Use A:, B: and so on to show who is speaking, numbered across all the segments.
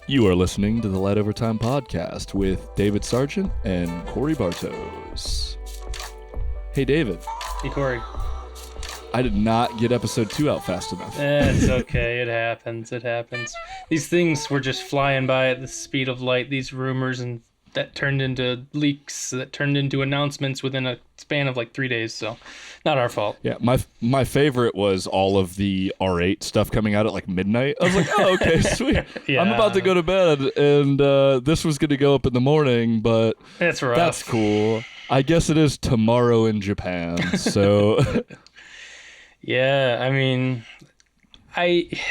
A: You are listening to the Light Over Time podcast with David Sargent and Korey Bartos. Hey, David.
B: Hey, Korey.
A: I did not get episode 2 out fast enough.
B: It's okay. It happens. It happens. These things were just flying by at the speed of light. These rumors and that turned into leaks, that turned into announcements within a span of like 3 days. So, not our fault.
A: Yeah, my favorite was all of the R8 stuff coming out at like midnight. I was like, oh, okay, sweet.
B: Yeah.
A: I'm about to go to bed, and this was going to go up in the morning, but
B: That's rough.
A: that's cool. I guess it is tomorrow in Japan, so...
B: Yeah, I mean,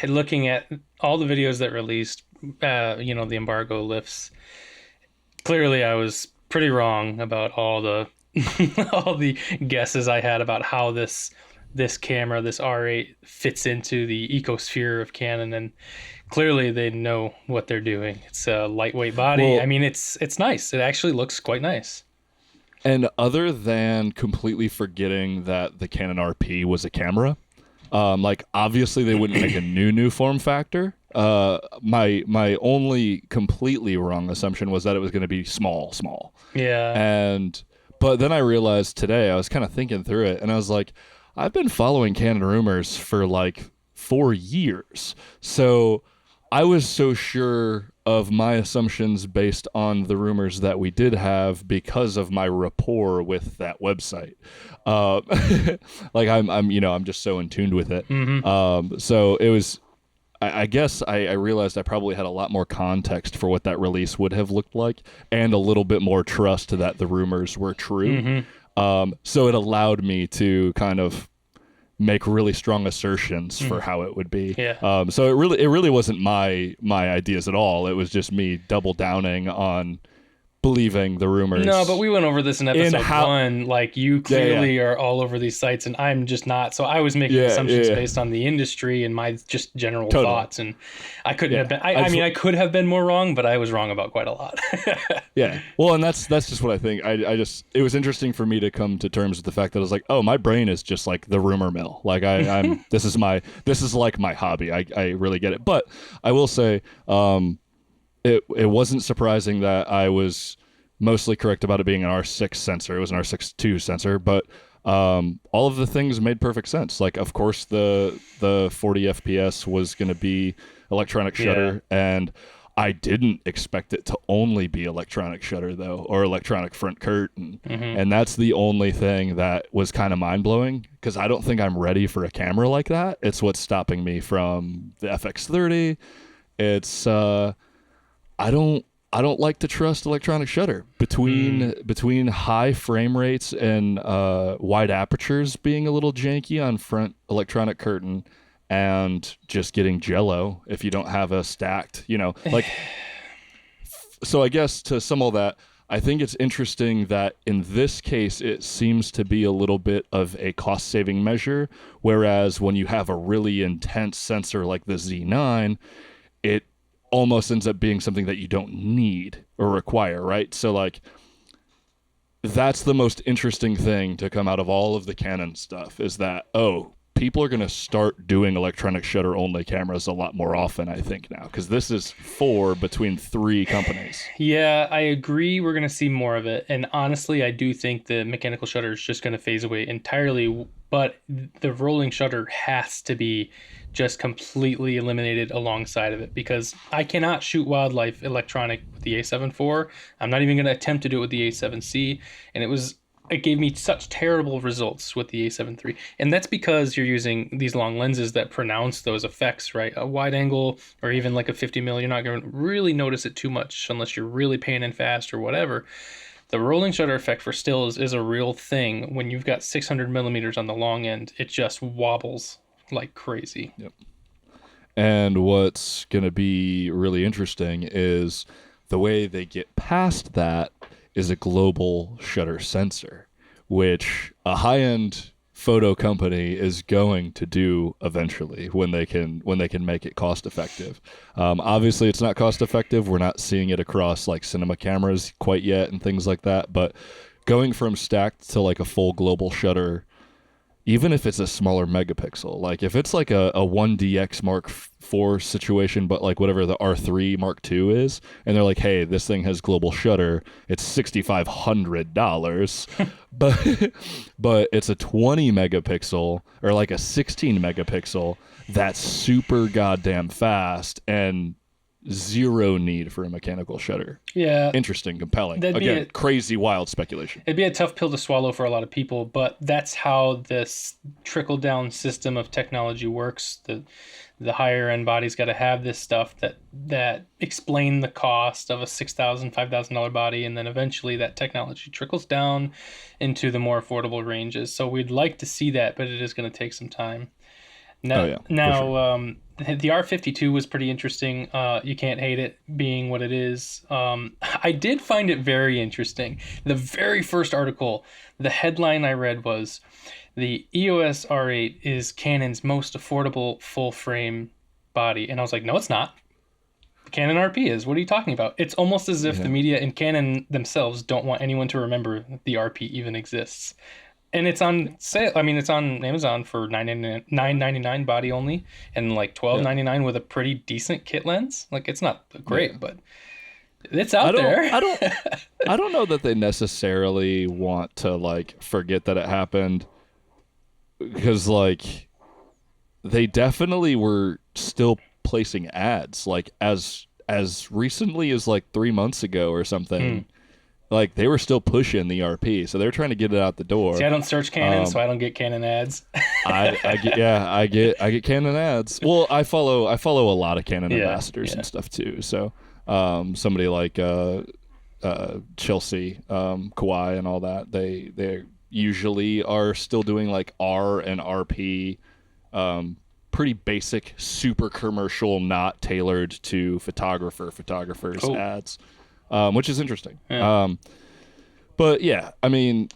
B: looking at all the videos that released, the embargo lifts. Clearly, I was pretty wrong about all the all the guesses I had about how this camera, this R8, fits into the ecosphere of Canon, and clearly they know what they're doing. It's a lightweight body.
A: Well,
B: I mean, it's nice. It actually looks quite nice.
A: And other than completely forgetting that the Canon RP was a camera, obviously they wouldn't make a new form factor. My only completely wrong assumption was that it was going to be small.
B: Yeah.
A: But then I realized today, I was kind of thinking through it, and I was like, I've been following Canon rumors for like 4 years. So I was so sure of my assumptions based on the rumors that we did have because of my rapport with that website. I'm just so in tune with it.
B: Mm-hmm.
A: So it was, I guess I realized I probably had a lot more context for what that release would have looked like and a little bit more trust that the rumors were true.
B: Mm-hmm.
A: So it allowed me to kind of make really strong assertions for how it would be.
B: Yeah.
A: So it really wasn't my ideas at all. It was just me double downing on believing the rumors.
B: No, but we went over this in episode 1. Like, you clearly are all over these sites, and I'm just not. So I was making assumptions based on the industry and my just general thoughts, and I couldn't have been. I could have been more wrong, but I was wrong about quite a lot.
A: Yeah. Well, and that's just what I think. It was interesting for me to come to terms with the fact that I was like, oh, my brain is just like the rumor mill. Like I'm this is like my hobby. I really get it. But I will say, it wasn't surprising that I was mostly correct about it being an R6 sensor. It was an R6 II sensor, but all of the things made perfect sense. Like, of course, the 40 FPS was going to be electronic shutter, and I didn't expect it to only be electronic shutter, though, or electronic front curtain. Mm-hmm. And that's the only thing that was kind of mind-blowing, because I don't think I'm ready for a camera like that. It's what's stopping me from the FX30. It's... I don't like to trust electronic shutter between high frame rates and wide apertures being a little janky on front electronic curtain and just getting jello if you don't have a stacked, So I guess to sum all that, I think it's interesting that in this case, it seems to be a little bit of a cost-saving measure, whereas when you have a really intense sensor like the Z9, it almost ends up being something that you don't need or require, right? So like, that's the most interesting thing to come out of all of the Canon stuff is that, people are going to start doing electronic shutter only cameras a lot more often, I think, now, because this is 4 between 3 companies.
B: Yeah, I agree. We're going to see more of it. And honestly, I do think the mechanical shutter is just going to phase away entirely, but the rolling shutter has to be just completely eliminated alongside of it, because I cannot shoot wildlife electronic with the A7 IV. I'm not even going to attempt to do it with the A7C, and it gave me such terrible results with the A7 III. And that's because you're using these long lenses that pronounce those effects, right? A wide angle or even like a 50mm, you're not going to really notice it too much unless you're really panning fast or whatever. The rolling shutter effect for stills is a real thing. When you've got 600mm on the long end, it just wobbles like crazy.
A: Yep. And what's going to be really interesting is the way they get past that is a global shutter sensor, which a high-end photo company is going to do eventually when they can make it cost effective. Obviously, it's not cost effective. We're not seeing it across like cinema cameras quite yet and things like that. But going from stacked to like a full global shutter even if it's a smaller megapixel, like if it's like a 1DX Mark IV situation, but like whatever the R3 Mark II is, and they're like, hey, this thing has global shutter, it's $6,500, but but it's a 20 megapixel or like a 16 megapixel that's super goddamn fast and zero need for a mechanical shutter.
B: Yeah.
A: Interesting, compelling. Again, crazy, wild speculation.
B: It'd be a tough pill to swallow for a lot of people, but that's how this trickle-down system of technology works. The higher end bodies got to have this stuff that explain the cost of a $6,000, $5,000 body, and then eventually that technology trickles down into the more affordable ranges. So we'd like to see that, but it is going to take some time. Now, sure. The R52 was pretty interesting. You can't hate it being what it is. I did find it very interesting. The very first article, the headline I read was, the EOS R8 is Canon's most affordable full-frame body. And I was like, no, it's not. The Canon RP is. What are you talking about? It's almost as if the media and Canon themselves don't want anyone to remember the RP even exists. And it's on sale. I mean, it's on Amazon for $9.99 body only, and like $12.99 with a pretty decent kit lens. Like, it's not great, but it's out there.
A: I don't know that they necessarily want to like forget that it happened, because like they definitely were still placing ads like as recently as like 3 months ago or something. Like, they were still pushing the RP, so they're trying to get it out the door.
B: See, I don't search Canon, so I don't get Canon ads.
A: I get Canon ads. Well, I follow a lot of Canon ambassadors and stuff too. So somebody like Chelsea, Kawhi, and all that, they usually are still doing like R and RP, pretty basic, super commercial, not tailored to photographers ads. Which is interesting. Yeah. But yeah, I mean,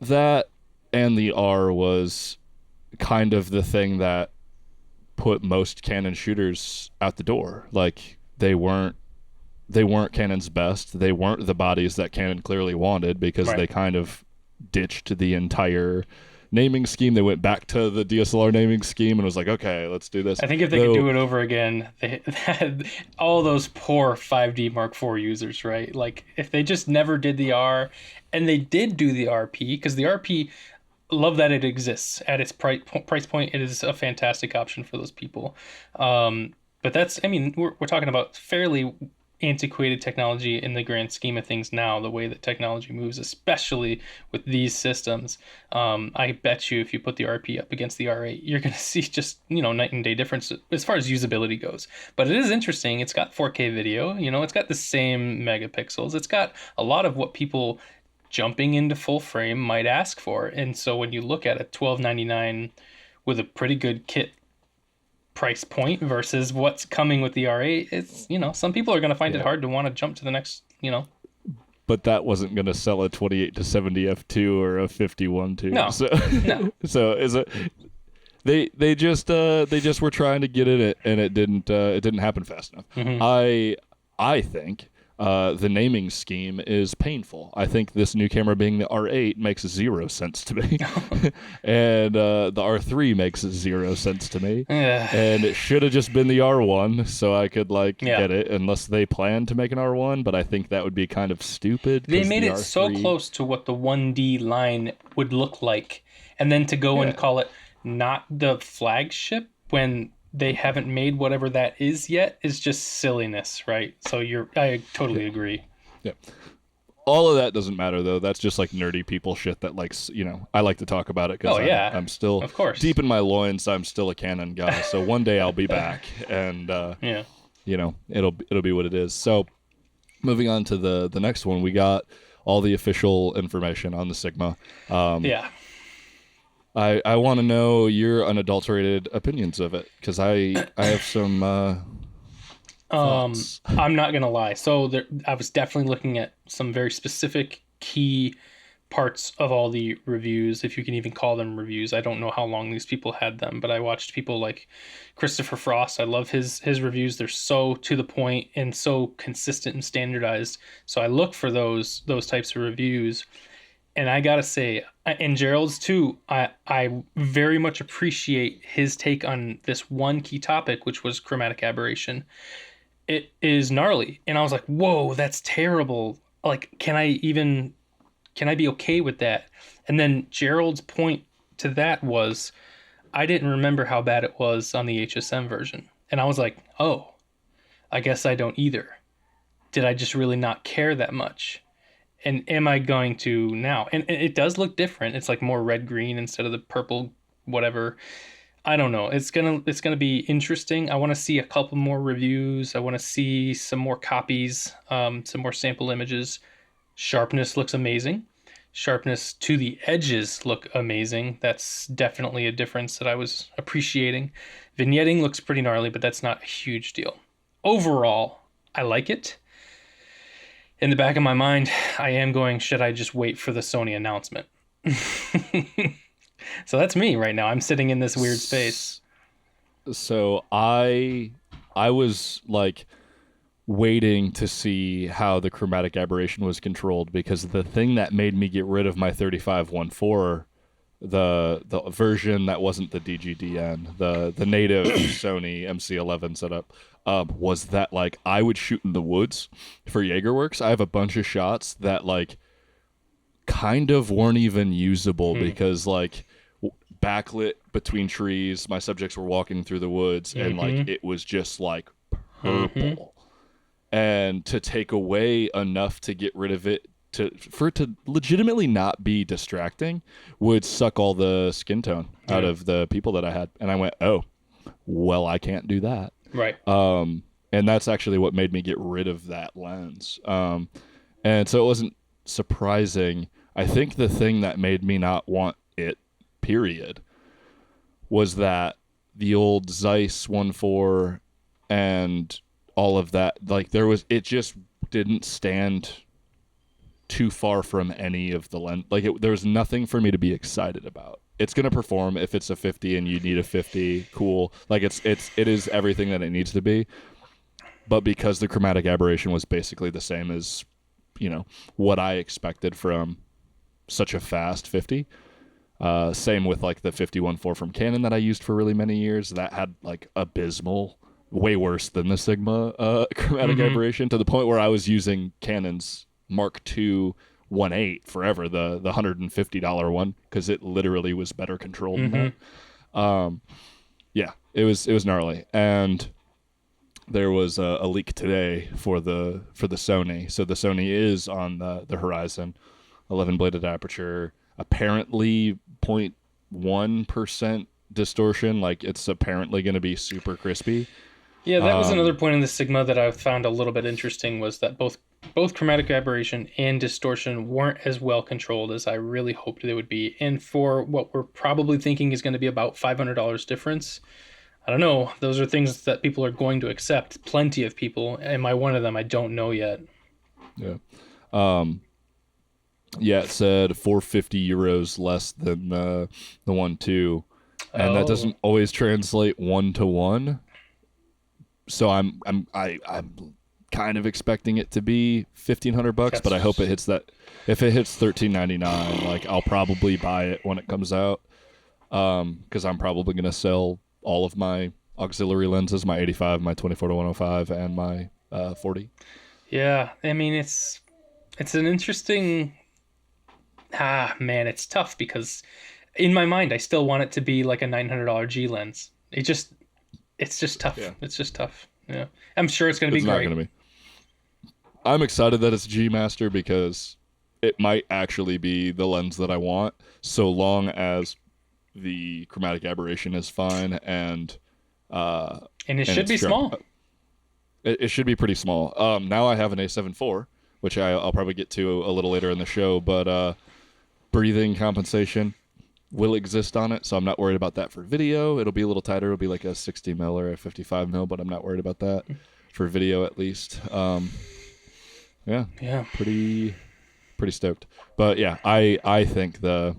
A: that and the R was kind of the thing that put most Canon shooters out the door. Like, they weren't Canon's best. They weren't the bodies that Canon clearly wanted, because they kind of ditched the entire naming scheme. They went back to the DSLR naming scheme and was like, okay, let's do this.
B: I think if they could do it over again, they had all those poor 5D Mark IV users, right? Like, if they just never did the R, and they did do the RP, because the RP, love that it exists at its price point. It is a fantastic option for those people. But that's, I mean, we're talking about fairly antiquated technology in the grand scheme of things now, the way that technology moves, especially with these systems. I bet you if you put the RP up against the R8, you're going to see just, night and day difference as far as usability goes. But it is interesting. It's got 4K video, it's got the same megapixels. It's got a lot of what people jumping into full frame might ask for. And so when you look at a $12.99 with a pretty good kit price point versus what's coming with the R8, it's, some people are going to find it hard to want to jump to the next,
A: But that wasn't going to sell a 28 to 70 f2 or a 51 2.
B: No.
A: No. So is it? They just were trying to get it, and it didn't happen fast enough. Mm-hmm. I think the naming scheme is painful. I think this new camera being the R8 makes 0 sense to me, and the R3 makes 0 sense to me. And it should have just been the R1, so I could get it, unless they plan to make an R1. But I think that would be kind of stupid.
B: They made it so close to what the 1D line would look like, and then to go and call it not the flagship when they haven't made whatever that is yet is just silliness, right? So I totally agree.
A: Yeah. All of that doesn't matter, though. That's just like nerdy people shit that I like to talk about it because I'm still,
B: of course,
A: deep in my loins, I'm still a Canon guy. So one day I'll be back, and it'll be what it is. So moving on to the next one, we got all the official information on the Sigma. I want to know your unadulterated opinions of it, because I have some thoughts.
B: I'm not gonna lie. So I was definitely looking at some very specific key parts of all the reviews, if you can even call them reviews. I don't know how long these people had them, but I watched people like Christopher Frost. I love his reviews. They're so to the point and so consistent and standardized. So I look for those types of reviews. And I gotta say, and Gerald's too, I very much appreciate his take on this one key topic, which was chromatic aberration. It is gnarly. And I was like, whoa, that's terrible. Like, can I be okay with that? And then Gerald's point to that was, I didn't remember how bad it was on the HSM version. And I was like, oh, I guess I don't either. Did I just really not care that much? And am I going to now? And it does look different. It's like more red green instead of the purple whatever. I don't know. It's gonna be interesting. I want to see a couple more reviews. I want to see some more copies, some more sample images. Sharpness looks amazing. Sharpness to the edges look amazing. That's definitely a difference that I was appreciating. Vignetting looks pretty gnarly, but that's not a huge deal. Overall, I like it. In the back of my mind, I am going, should I just wait for the Sony announcement? So that's me right now. I'm sitting in this weird space.
A: So I was like waiting to see how the chromatic aberration was controlled, because the thing that made me get rid of my 3514, the version that wasn't the DGDN, the native Sony MC11 setup, was that like I would shoot in the woods for Jaegerworks. I have a bunch of shots that like kind of weren't even usable because like backlit between trees, my subjects were walking through the woods and like it was just like purple. And to take away enough to get rid of it, for it to legitimately not be distracting, would suck all the skin tone out of the people that I had. And I went, oh, well, I can't do that.
B: Right.
A: And that's actually what made me get rid of that lens. And so it wasn't surprising. I think the thing that made me not want it, period, was that the old Zeiss 1.4 and all of that, like it just didn't stand too far from any of the lens. Like there was nothing for me to be excited about. It's going to perform if it's a 50 and you need a 50, cool. Like it is everything that it needs to be. But because the chromatic aberration was basically the same as, what I expected from such a fast 50. Same with like the 51.4 from Canon that I used for really many years. That had like abysmal, way worse than the Sigma chromatic aberration, to the point where I was using Canon's Mark II 1.8 forever, the $150 one, because it literally was better controlled than that. Yeah, it was gnarly. And there was a leak today for the Sony. So the Sony is on the horizon, 11 bladed aperture, apparently 0.1% distortion. Like it's apparently going to be super crispy.
B: Yeah, that was another point in the Sigma that I found a little bit interesting, was that both chromatic aberration and distortion weren't as well controlled as I really hoped they would be. And for what we're probably thinking is going to be about $500 difference, I don't know. Those are things that people are going to accept. Plenty of people. Am I one of them? I don't know yet.
A: Yeah. Yeah, it said 450 euros less than the 1.2, and that doesn't always translate 1-to-1. So I'm kind of expecting it to be $1,500, but I hope it hits that. If it hits $1,399, like I'll probably buy it when it comes out, because I'm probably gonna sell all of my auxiliary lenses, my 85, my 24-105, and my 40.
B: Yeah, I mean it's an interesting. Man, it's tough because in my mind I still want it to be like a $900 G lens. It's just tough. Yeah. It's just tough. Yeah, I'm sure it's gonna be great.
A: Not gonna be. I'm excited that it's G Master, because it might actually be the lens that I want, so long as the chromatic aberration is fine and
B: it should be small.
A: It should be pretty small. Now I have an A7 IV, which I'll probably get to a little later in the show, but breathing compensation will exist on it, so I'm not worried about that for video. It'll be a little tighter. It'll be like a 60 mil or a 55 mil, but I'm not worried about that for video at least. Yeah, pretty stoked. But yeah, I think the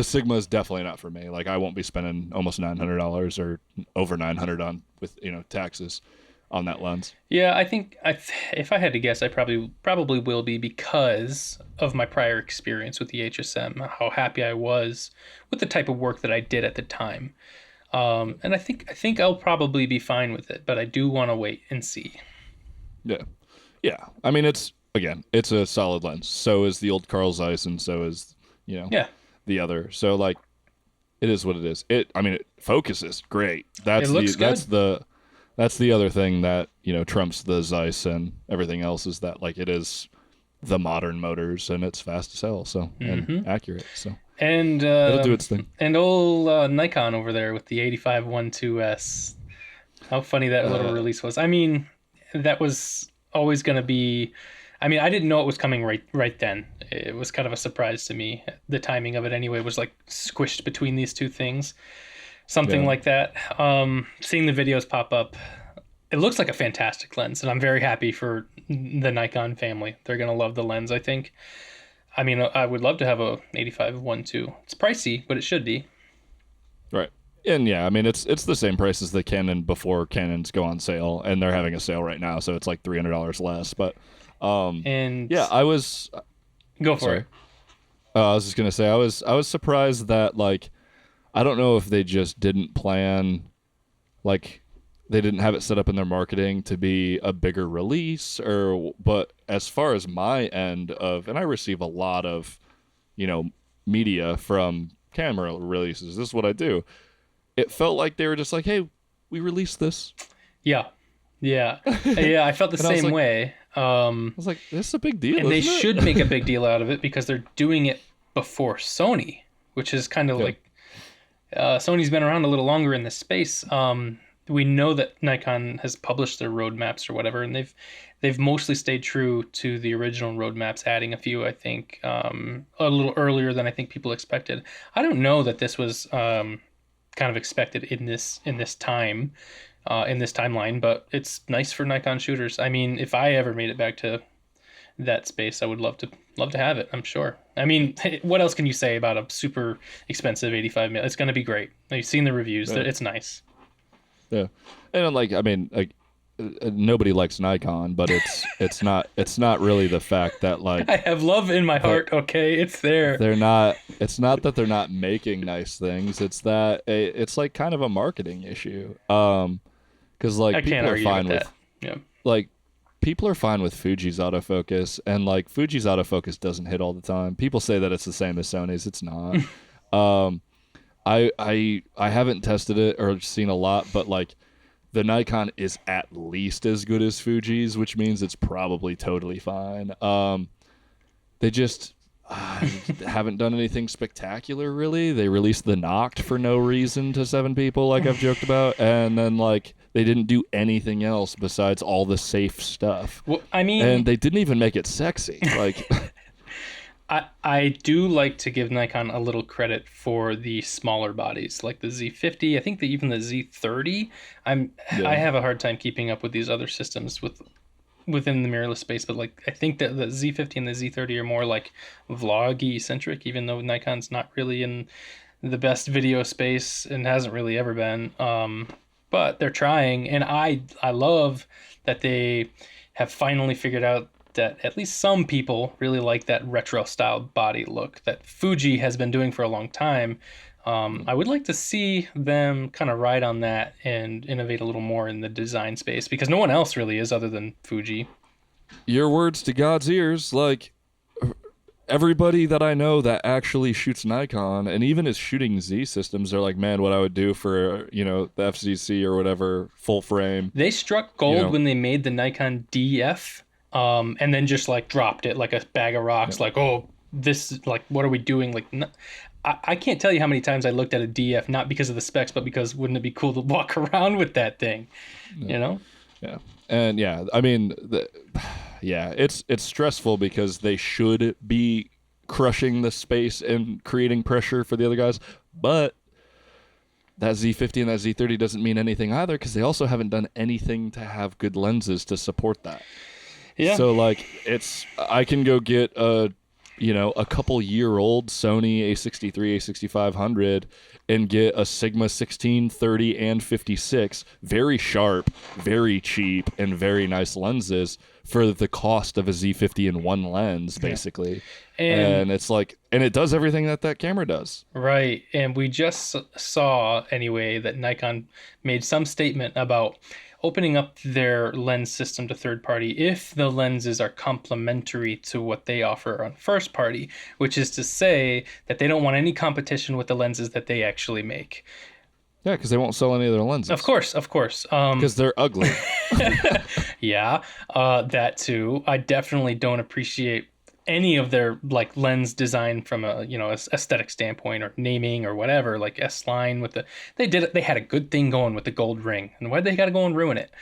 A: Sigma is definitely not for me. Like I won't be spending almost $900 or over $900 on with taxes on that lens.
B: Yeah, I think if I had to guess, I probably will be because of my prior experience with the HSM, how happy I was with the type of work that I did at the time. And I think I'll probably be fine with it, but I do want to wait and see.
A: Yeah. Yeah. I mean, it's a solid lens. So is the old Carl Zeiss, and so is,
B: Yeah,
A: the other. So like, it is what it is. I mean, it focuses great.
B: it looks good.
A: That's the other thing that, trumps the Zeiss and everything else, is that like it is the modern motors, and it's fast as hell, so and accurate. So
B: And
A: it'll do its thing.
B: And old Nikon over there with the 8512S. How funny that little release was. I mean, that was always going to be. I mean, I didn't know it was coming right then. It was kind of a surprise to me. The timing of it, anyway, was like squished between these two things, something like that. Seeing the videos pop up, it looks like a fantastic lens, and I'm very happy for the Nikon family. They're gonna love the lens, I think. I mean, I would love to have a 85-1.2. It's pricey, but it should be.
A: Right. And yeah, I mean, it's the same price as the Canon before Canons go on sale, and they're having a sale right now, so it's like $300 less. But
B: and
A: yeah, I was
B: go for it.
A: I was just gonna say I was surprised that, like, I don't know if they just didn't plan, like, they didn't have it set up in their marketing to be a bigger release, but as far as my end of, and I receive a lot of, media from camera releases. This is what I do. It felt like they were just like, hey, we released this.
B: Yeah. I felt the same way.
A: I was like, this is a big deal.
B: And they should make a big deal out of it, because they're doing it before Sony, which is kind of like, Sony's been around a little longer in this space. We know that Nikon has published their roadmaps or whatever, and they've mostly stayed true to the original roadmaps, adding a few, I think, a little earlier than I think people expected. I don't know that this was kind of expected in this time, in this timeline, but it's nice for Nikon shooters. I mean, if I ever made it back to that space, I would love to have it, I'm sure. I mean, what else can you say about a super expensive 85mm? It's going to be great. You've seen the reviews. Yeah. It's nice.
A: Yeah. And like, I mean, like, nobody likes Nikon, but it's not really the fact that, like,
B: I have love in my heart. Okay, it's there.
A: It's not that they're not making nice things. It's that it's like kind of a marketing issue. Because like, people are fine with, like, people are fine with Fuji's autofocus, and like, Fuji's autofocus doesn't hit all the time. People say that it's the same as Sony's. It's not. I haven't tested it or seen a lot, but like, the Nikon is at least as good as Fuji's, which means it's probably totally fine. They just haven't done anything spectacular, really. They released the Noct for no reason to 7 people, like I've joked about, and then like, they didn't do anything else besides all the safe stuff.
B: Well, I mean,
A: and they didn't even make it sexy. Like,
B: I do like to give Nikon a little credit for the smaller bodies, like the Z50. I think that even the Z30. I have a hard time keeping up with these other systems within the mirrorless space, but like, I think that the Z50 and the Z30 are more like vloggy centric, even though Nikon's not really in the best video space and hasn't really ever been. But they're trying, and I love that they have finally figured out that at least some people really like that retro style body look that Fuji has been doing for a long time. I would like to see them kind of ride on that and innovate a little more in the design space, because no one else really is other than Fuji.
A: Your words to God's ears. Like, everybody that I know that actually shoots Nikon and even is shooting Z systems are like, man, what I would do for, the FCC or whatever full frame.
B: They struck gold when they made the Nikon DF. And then just like dropped it like a bag of rocks. Like, oh, this, like, what are we doing? Like, I can't tell you how many times I looked at a DF, not because of the specs, but because wouldn't it be cool to walk around with that thing,
A: Yeah. And I mean, it's stressful because they should be crushing the space and creating pressure for the other guys, but that Z50 and that Z30 doesn't mean anything either, because they also haven't done anything to have good lenses to support that. Yeah. So like, I can go get a a couple year old Sony A63, A6500 and get a Sigma 16, 30, and 56, very sharp, very cheap, and very nice lenses for the cost of a Z50 in one lens, basically. And it's like, and it does everything that camera does.
B: Right. And we just saw, anyway, that Nikon made some statement about opening up their lens system to third party if the lenses are complementary to what they offer on first party, which is to say that they don't want any competition with the lenses that they actually make.
A: Yeah, because they won't sell any of their lenses.
B: Of course.
A: Because they're ugly.
B: Yeah, that too. I definitely don't appreciate any of their like lens design from a aesthetic standpoint or naming or whatever. Like S-Line with they had a good thing going with the gold ring, and why'd they gotta go and ruin it?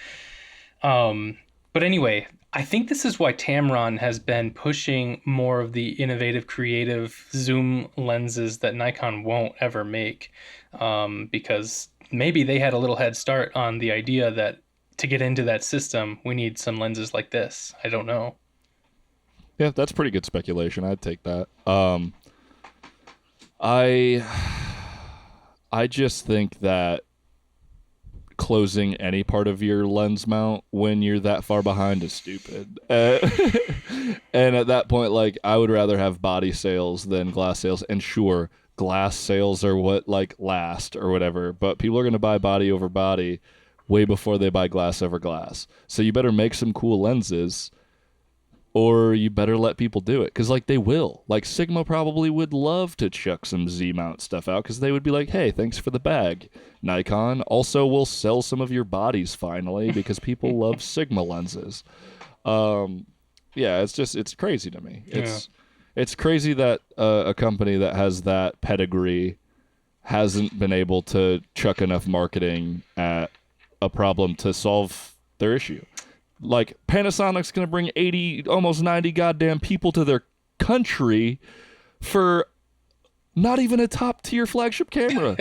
B: But anyway, I think this is why Tamron has been pushing more of the innovative, creative zoom lenses that Nikon won't ever make, because maybe they had a little head start on the idea that to get into that system, we need some lenses like this. I don't know.
A: Yeah, that's pretty good speculation. I'd take that. I just think that closing any part of your lens mount when you're that far behind is stupid. And at that point, like, I would rather have body sales than glass sales. And sure, glass sales are what like last or whatever, but people are going to buy body over body way before they buy glass over glass. So you better make some cool lenses, or you better let people do it, because like they will. Like Sigma probably would love to chuck some Z-mount stuff out, because they would be like, hey, thanks for the bag. Nikon also will sell some of your bodies finally, because people love Sigma lenses. Yeah, it's crazy to me. It's crazy that a company that has that pedigree hasn't been able to chuck enough marketing at a problem to solve their issue. Like, Panasonic's going to bring 80, almost 90 goddamn people to their country for not even a top-tier flagship camera.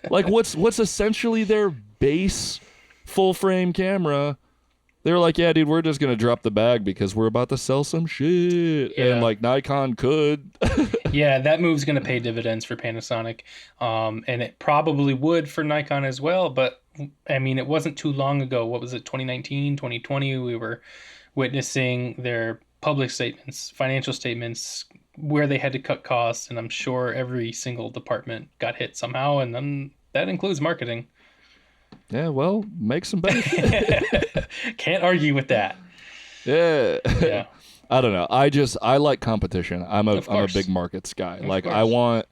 A: Like, what's essentially their base full-frame camera. They're like, yeah, dude, we're just going to drop the bag because we're about to sell some shit. Yeah. And, like, Nikon could.
B: Yeah, that move's going to pay dividends for Panasonic. And it probably would for Nikon as well, but I mean, it wasn't too long ago. What was it, 2019, 2020? We were witnessing their public statements, financial statements, where they had to cut costs, and I'm sure every single department got hit somehow, and then that includes marketing.
A: Yeah, well, make some better shit.
B: Can't argue with that.
A: Yeah. I don't know. I like competition. I'm a big markets guy. Like, I want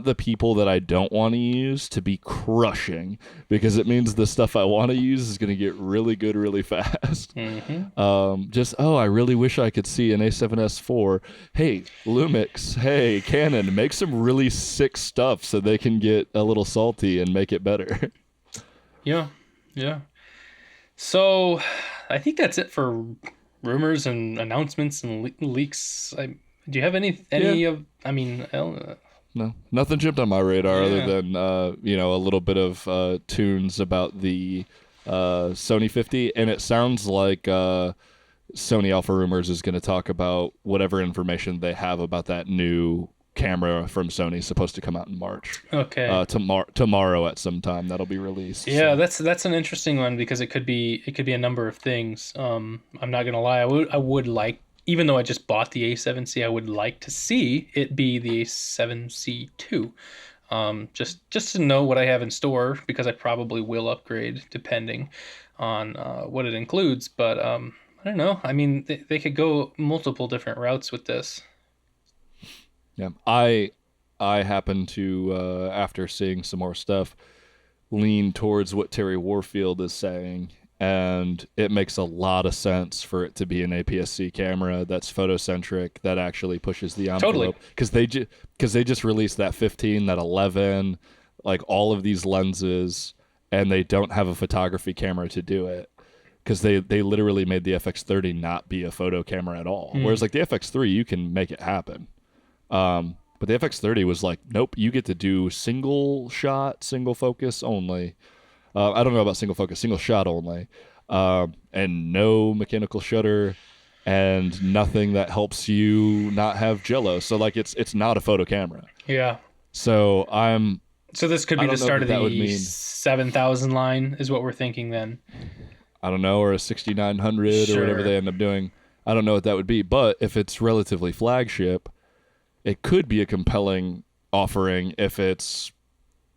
A: the people that I don't want to use to be crushing, because it means the stuff I want to use is going to get really good really fast. Mm-hmm. I really wish I could see an A7S IV. Hey, Lumix. Hey, Canon. Make some really sick stuff so they can get a little salty and make it better.
B: Yeah. So I think that's it for rumors and announcements and leaks. Do you have any of? I mean,
A: no, nothing jumped on my radar other than a little bit of tunes about the Sony 50, and it sounds like Sony Alpha Rumors is going to talk about whatever information they have about that new camera from Sony, supposed to come out in March.
B: Okay.
A: Tomorrow at some time that'll be released.
B: Yeah, so. That's an interesting one, because it could be a number of things. I'm not gonna lie, I would like, even though I just bought the A7C, I would like to see it be the A7C II. Just to know what I have in store, because I probably will upgrade depending on what it includes. But I don't know. I mean, they could go multiple different routes with this.
A: Yeah, I happen to, after seeing some more stuff, lean towards what Terry Warfield is saying, and it makes a lot of sense for it to be an APS-C camera that's photocentric, that actually pushes the envelope. Because they just released that 15, that 11, like all of these lenses, and they don't have a photography camera to do it. Because they literally made the FX30 not be a photo camera at all. Whereas like the FX3, you can make it happen. But the FX30 was like, nope, you get to do single shot, single focus only. I don't know about single focus, single shot only. And no mechanical shutter. and nothing that helps you not have jello. So like it's not a photo camera.
B: Yeah.
A: So
B: So this could
A: I
B: be the
A: don't know
B: start
A: that
B: of
A: that would
B: the
A: mean
B: 7,000 line is what we're thinking then.
A: I don't know, or a 6900 or whatever
B: Sure.
A: they end up doing. I don't know what that would be, but if it's relatively flagship, it could be a compelling offering if it's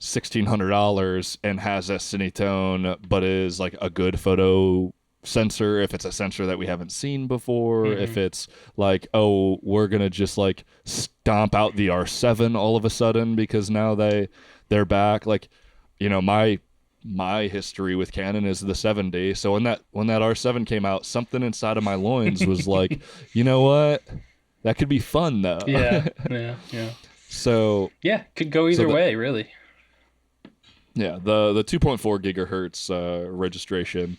A: $1,600 and has a Cinetone, but is like a good photo sensor. If it's a sensor that we haven't seen before, if it's like, oh, we're gonna just like stomp out the R7 all of a sudden because now they're back. Like, my history with Canon is the 70. So when that R7 came out, something inside of my loins was like, you know what? That could be fun though.
B: Yeah. Yeah.
A: So
B: Yeah, could go either way, really.
A: yeah, the 2.4 gigahertz registration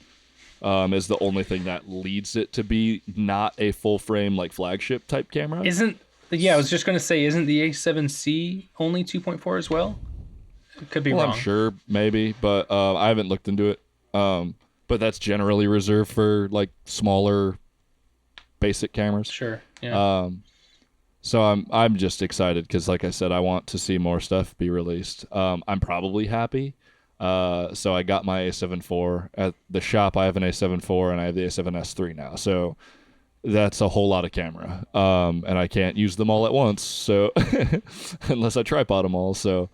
A: is the only thing that leads it to be not a full frame like flagship type camera.
B: I was just going to say, isn't the A7C only 2.4 as well? It could be wrong.
A: I'm sure, maybe, but I haven't looked into it. But that's generally reserved for like smaller, basic cameras.
B: Sure. Yeah.
A: So I'm just excited because, like I said, I want to see more stuff be released. I'm probably happy. So I got my A7 IV at the shop. I have an A7 IV and I have the A7S III now. So that's a whole lot of camera. And I can't use them all at once. So unless I tripod them all. So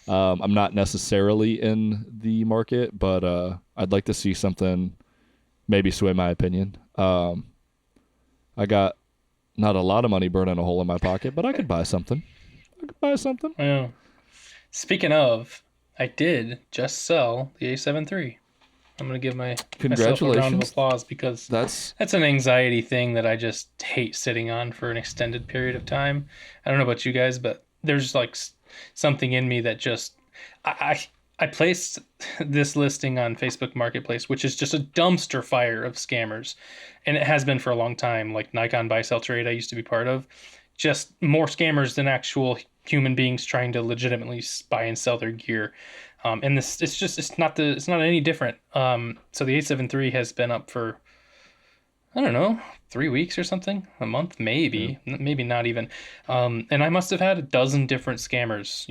A: I'm not necessarily in the market, but I'd like to see something maybe sway my opinion. I got not a lot of money burning a hole in my pocket, but I could buy something.
B: Yeah. Speaking of, I did just sell the A7 III. I'm going to give myself a round of applause because that's an anxiety thing that I just hate sitting on for an extended period of time. I don't know about you guys, but there's like something in me that just I placed this listing on Facebook Marketplace, which is just a dumpster fire of scammers, and it has been for a long time. Like Nikon Buy Sell Trade, I used to be part of, just more scammers than actual human beings trying to legitimately buy and sell their gear. And it's not any different. So the A7 III has been up for, I don't know, 3 weeks or something, a month, maybe not even. And I must have had a dozen different scammers,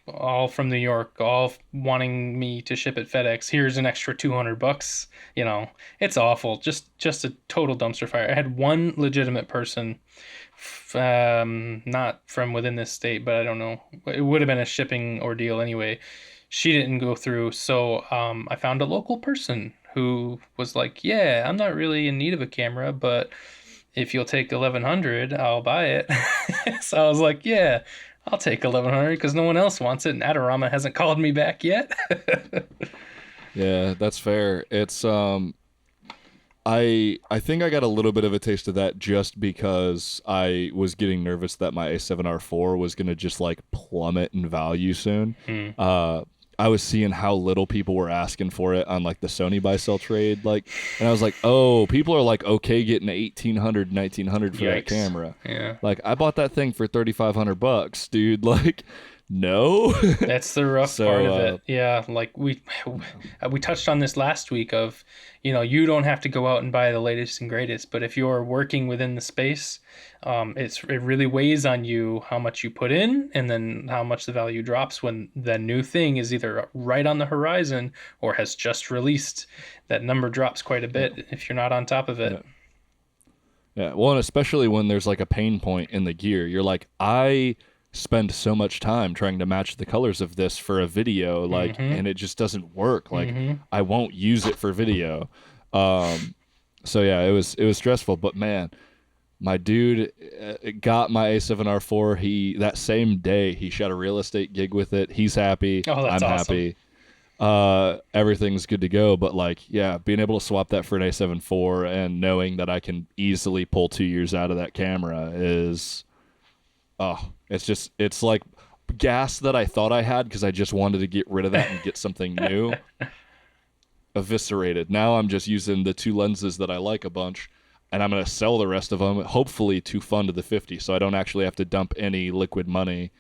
B: all from New York, all wanting me to ship at FedEx. Here's an extra $200. It's awful. Just a total dumpster fire. I had one legitimate person, not from within this state, but I don't know. It would have been a shipping ordeal anyway. She didn't go through. So I found a local person who was like, yeah, I'm not really in need of a camera, but if you'll take 1,100, I'll buy it. So I was like, yeah, I'll take 1,100 because no one else wants it, and Adorama hasn't called me back yet.
A: Yeah, that's fair. It's I think I got a little bit of a taste of that just because I was getting nervous that my A7R4 was gonna just like plummet in value soon. I was seeing how little people were asking for it on like the Sony buy sell trade, like, and I was like, oh, people are like okay getting 1,800, 1,900 for that camera.
B: Yeah,
A: like I bought that thing for $3,500, dude. Like, no.
B: That's the rough part of it. Yeah, like we touched on this last week of, you don't have to go out and buy the latest and greatest, but if you're working within the space, it really weighs on you how much you put in and then how much the value drops when the new thing is either right on the horizon or has just released. That number drops quite a bit if you're not on top of it.
A: Yeah. Well, and especially when there's like a pain point in the gear, you're like, I spend so much time trying to match the colors of this for a video, like, and it just doesn't work. Like, I won't use it for video. So yeah, it was stressful, but man, my dude got my A7R4. That same day he shot a real estate gig with it. He's happy.
B: Oh, that's
A: I'm
B: awesome.
A: happy. Everything's good to go. But like, yeah, being able to swap that for an A7 IV and knowing that I can easily pull 2 years out of that camera is, it's like gas that I thought I had because I just wanted to get rid of that and get something new. Eviscerated. Now I'm just using the 2 lenses that I like a bunch, and I'm going to sell the rest of them, hopefully to fund the 50, so I don't actually have to dump any liquid money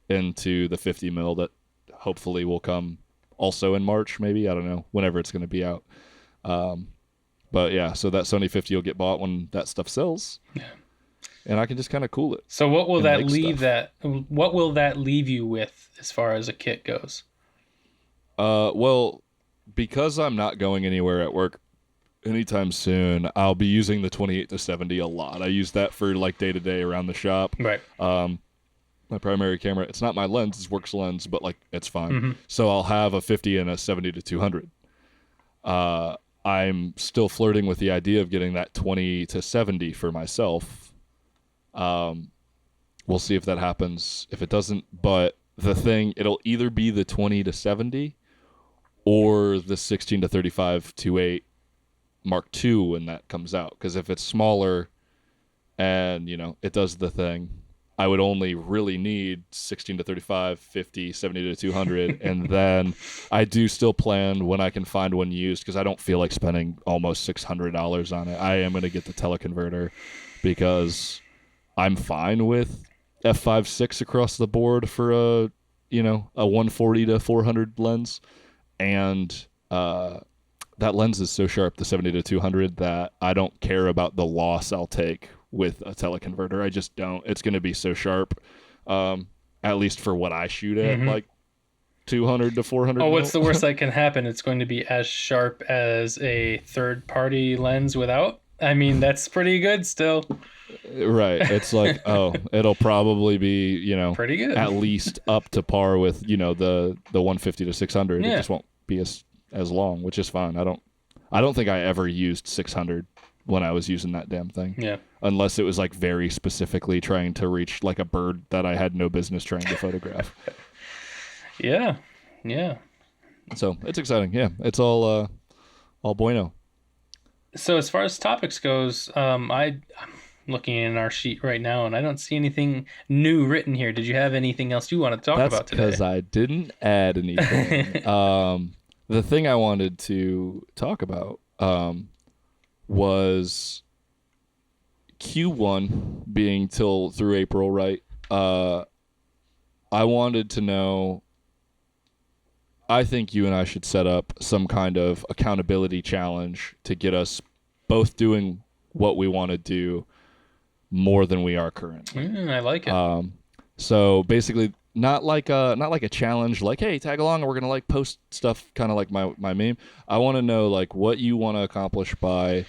A: into the 50 mil that hopefully will come also in March, maybe. I don't know, whenever it's going to be out. But yeah, so that Sony 50 will get bought when that stuff sells, and I can just kind of cool it.
B: So what will
A: and
B: that
A: make
B: leave
A: stuff.
B: what will that leave you with as far as a kit goes?
A: Well, because I'm not going anywhere at work anytime soon, I'll be using the 28 to 70 a lot. I use that for like day to day around the shop.
B: Right.
A: My primary camera, it's not my lens, it's works lens, but like it's fine.
B: Mm-hmm.
A: So I'll have a 50 and a 70 to 200. I'm still flirting with the idea of getting that 20 to 70 for myself. We'll see if that happens. If it doesn't, but the thing, it'll either be the 20 to 70 or the 16 to 35 2.8 Mark II when that comes out. Because if it's smaller and, it does the thing, I would only really need 16 to 35, 50, 70 to 200. And then I do still plan when I can find one used, because I don't feel like spending almost $600 on it. I am going to get the teleconverter because I'm fine with f5.6 across the board for a 140 to 400 lens. And that lens is so sharp, the 70 to 200, that I don't care about the loss I'll take with a teleconverter. I just don't. It's going to be so sharp, at least for what I shoot at,
B: Mm-hmm.
A: like 200 to 400
B: Oh,
A: mil.
B: what's the worst that can happen? It's going to be as sharp as a third-party lens without. I mean, that's pretty good still.
A: Right. It's like, it'll probably be,
B: Pretty good.
A: at least up to par with, the 150 to 600.
B: Yeah.
A: It just won't be as long, which is fine. I don't think I ever used 600 when I was using that damn thing.
B: Yeah.
A: Unless it was like very specifically trying to reach like a bird that I had no business trying to photograph.
B: Yeah. Yeah.
A: So it's exciting. Yeah. It's all bueno.
B: So as far as topics goes, I'm looking in our sheet right now, and I don't see anything new written here. Did you have anything else you want to talk about today?
A: That's because I didn't add anything. The thing I wanted to talk about was Q1 being through April, right? I wanted to know. I think you and I should set up some kind of accountability challenge to get us both doing what we want to do more than we are currently.
B: I like it.
A: So basically, not like a challenge, like, hey, tag along, and we're gonna like post stuff, kind of like my meme. I want to know like what you want to accomplish by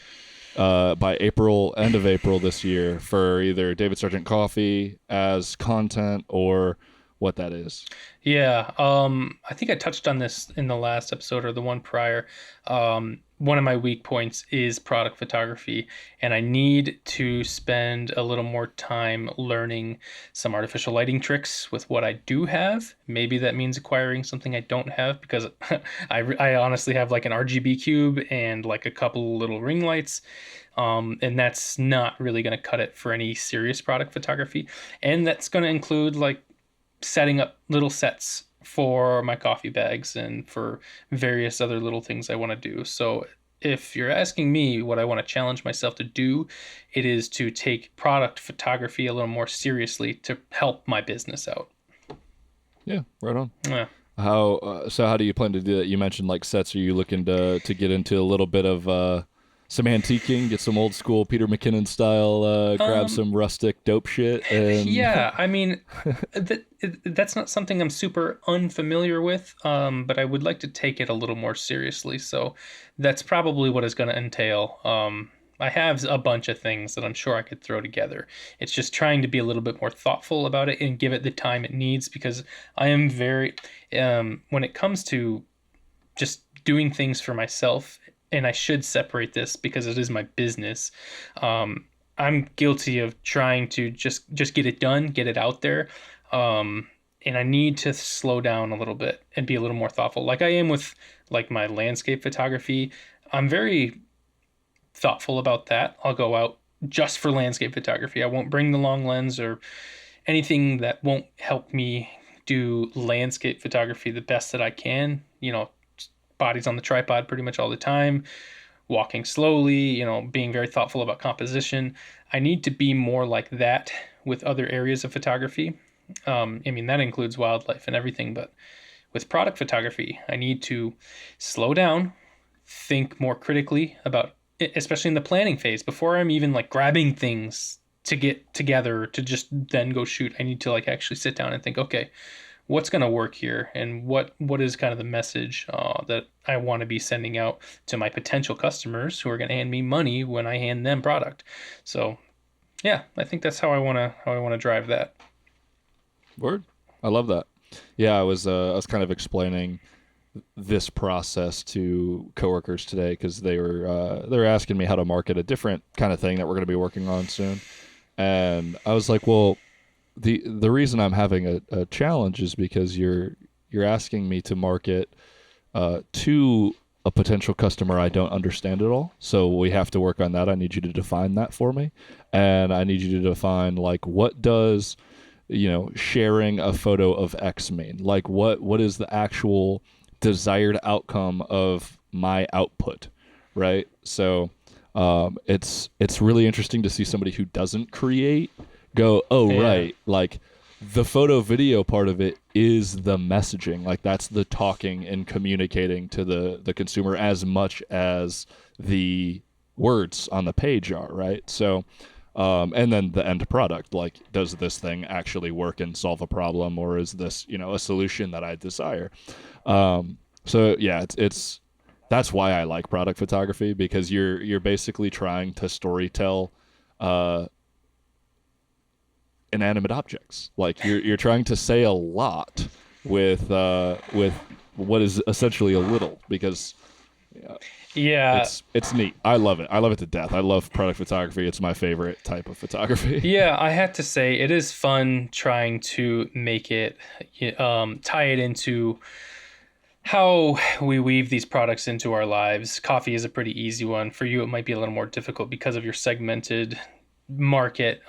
A: April, end of April this year, for either David Sargent Coffee as content or what that is.
B: Yeah, I think I touched on this in the last episode or the one prior. One of my weak points is product photography, and I need to spend a little more time learning some artificial lighting tricks with what I do have. Maybe that means acquiring something I don't have, because I honestly have like an RGB cube and like a couple little ring lights. And that's not really going to cut it for any serious product photography. And that's going to include like setting up little sets for my coffee bags and for various other little things I want to do. So if you're asking me what I want to challenge myself to do, it is to take product photography a little more seriously to help my business out.
A: Yeah, right on.
B: Yeah.
A: How do you plan to do that? You mentioned like sets. Are you looking to get into a little bit of some antiquing, get some old school Peter McKinnon style, grab some rustic dope shit? And...
B: Yeah, I mean, that's not something I'm super unfamiliar with, but I would like to take it a little more seriously. So that's probably what it's going to entail. I have a bunch of things that I'm sure I could throw together. It's just trying to be a little bit more thoughtful about it and give it the time it needs, because I am very, when it comes to just doing things for myself, and I should separate this because it is my business. I'm guilty of trying to just get it done, get it out there. And I need to slow down a little bit and be a little more thoughtful. Like I am with like my landscape photography. I'm very thoughtful about that. I'll go out just for landscape photography. I won't bring the long lens or anything that won't help me do landscape photography the best that I can. Bodies on the tripod pretty much all the time, walking slowly, being very thoughtful about composition. I need to be more like that with other areas of photography. I mean, that includes wildlife and everything, but with product photography, I need to slow down, think more critically about especially in the planning phase, before I'm even like grabbing things to get together to just then go shoot, I need to like actually sit down and think, okay, what's going to work here, and what is kind of the message that I want to be sending out to my potential customers who are going to hand me money when I hand them product. So yeah, I think that's how I want to drive that.
A: Word. I love that. Yeah, I was kind of explaining this process to coworkers today because they were asking me how to market a different kind of thing that we're going to be working on soon, and I was like, well, the reason I'm having a challenge is because you're asking me to market to a potential customer I don't understand at all. So we have to work on that. I need you to define that for me, and I need you to define like what does sharing a photo of X mean? Like what is the actual desired outcome of my output, right? So it's really interesting to see somebody who doesn't create go, oh
B: Yeah.
A: right, like the photo video part of it is the messaging, like that's the talking and communicating to the consumer as much as the words on the page are, right? So and then the end product, like does this thing actually work and solve a problem, or is this a solution that I desire? So yeah, it's that's why I like product photography, because you're basically trying to storytell inanimate objects. Like you're trying to say a lot with what is essentially a little, because
B: Yeah.
A: it's neat. I love it. I love it to death. I love product photography. It's my favorite type of photography.
B: Yeah, I have to say it is fun trying to make it tie it into how we weave these products into our lives. Coffee is a pretty easy one. For you, it might be a little more difficult because of your segmented market.